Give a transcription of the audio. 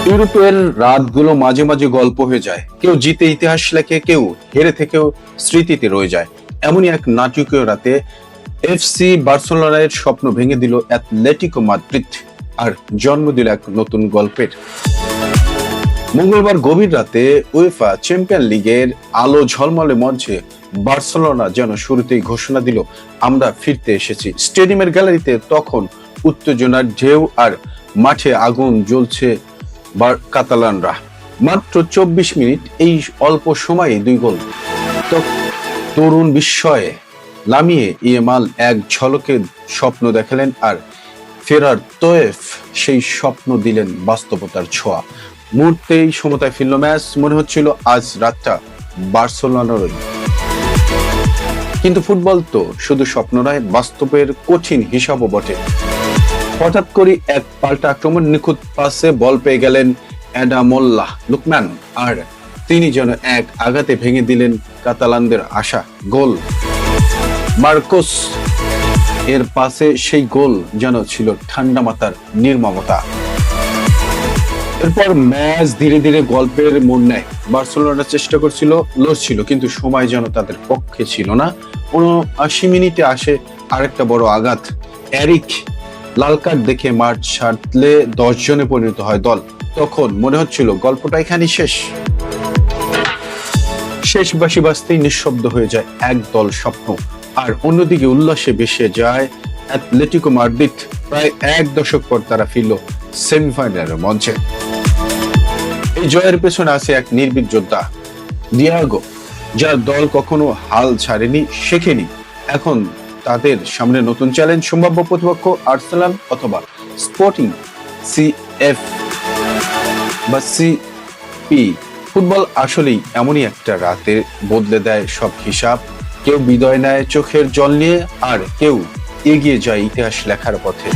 ইউরোপের রাতগুলো মাঝে মাঝে গল্প হয়ে যায়, কেউ জিতে ইতিহাস লেখে, কেউ হেরে থেকেও স্মৃতিতে রয়ে যায়। এমনই এক নাটকীয় রাতে এফসি বার্সেলোনার স্বপ্ন ভেঙে দিল অ্যাটলেটিকো মাদ্রিদ, আর জন্ম দিল এক নতুন গল্পের। মঙ্গলবার গভীর রাতে উয়েফা চ্যাম্পিয়ন লিগের আলো ঝলমলে মঞ্চে বার্সেলোনা যেন শুরুতেই ঘোষণা দিল, আমরা ফিরতে এসেছি। স্টেডিয়ামের গ্যালারিতে তখন উত্তেজনার ঢেউ, আর মাঠে আগুন জ্বলছে কাতালানরা। মাত্র 24 মিনিট, এই অল্প সময়ে 2 গোল। তরুণ বিস্ময়ে লামিয়ে ইয়ামাল এক ঝলকে স্বপ্ন দেখালেন, আর ফেরার তোয়েফ সেই স্বপ্ন দিলেন বাস্তবতার ছোঁয়া। মুহূর্তেই সমতায় ফিরল ম্যাচ, মনে হচ্ছিল আজ রাতটা বার্সেলোনারই। কিন্তু ফুটবল তো শুধু স্বপ্ন নয়, বাস্তবের কঠিন হিসাবও বটে। হঠাৎ করে এক পাল্টা আক্রমণ, নিখুঁত পাসে বল পেয়ে গেলেন অ্যাডামোল্লাহ লুকমান, আর তিনি যেন এক আঘাতে ভেঙে দিলেন কাতালানদের আশা। গোল মার্কোস এর পাশে, সেই গোল যেন ছিল ঠান্ডা মাথার নির্মমতা। এরপর ম্যাচ ধীরে ধীরে গল্পের মোড় নেয়। বার্সেলোনা চেষ্টা করছিল, লড়ছিল, কিন্তু সময় যেন তাদের পক্ষে ছিল না। 79 মিনিটে আসে আরেকটা বড় আঘাত। এরিক লাল কার্ড দেখে মাঠ ছাড়লে 10 জনে পরিণত হয় দল। তখন মনে হচ্ছিল গল্পটা এখানেই শেষ বাঁশি বাজতেই নিঃশব্দ হয়ে যায় এক দল স্বপ্ন, আর অন্যদিকে উল্লাসে ভেসে যায় অ্যাটলেটিকো মাদ্রিদ। প্রায় 1 দশক পর তারা ফিরল সেমিফাইনালের মঞ্চে। এই জয়ের পেছনে আছে এক নির্ভীক যোদ্ধা, ডিয়াগো, যার দল কখনো হাল ছাড়েনি, শেখেনি। এখন তাদের সামনে নতুন চ্যালেঞ্জ, সম্ভাব্য প্রতিপক্ষ আর্সেনাল অথবা স্পোর্টিং সিএফ বা সিপি। ফুটবল আসলেই এমনই একটা রাতে বদলে দেয় সব হিসাব। কেউ বিদায় নেয় চোখের জল নিয়ে, আর কেউ এগিয়ে যায় ইতিহাস লেখার পথে।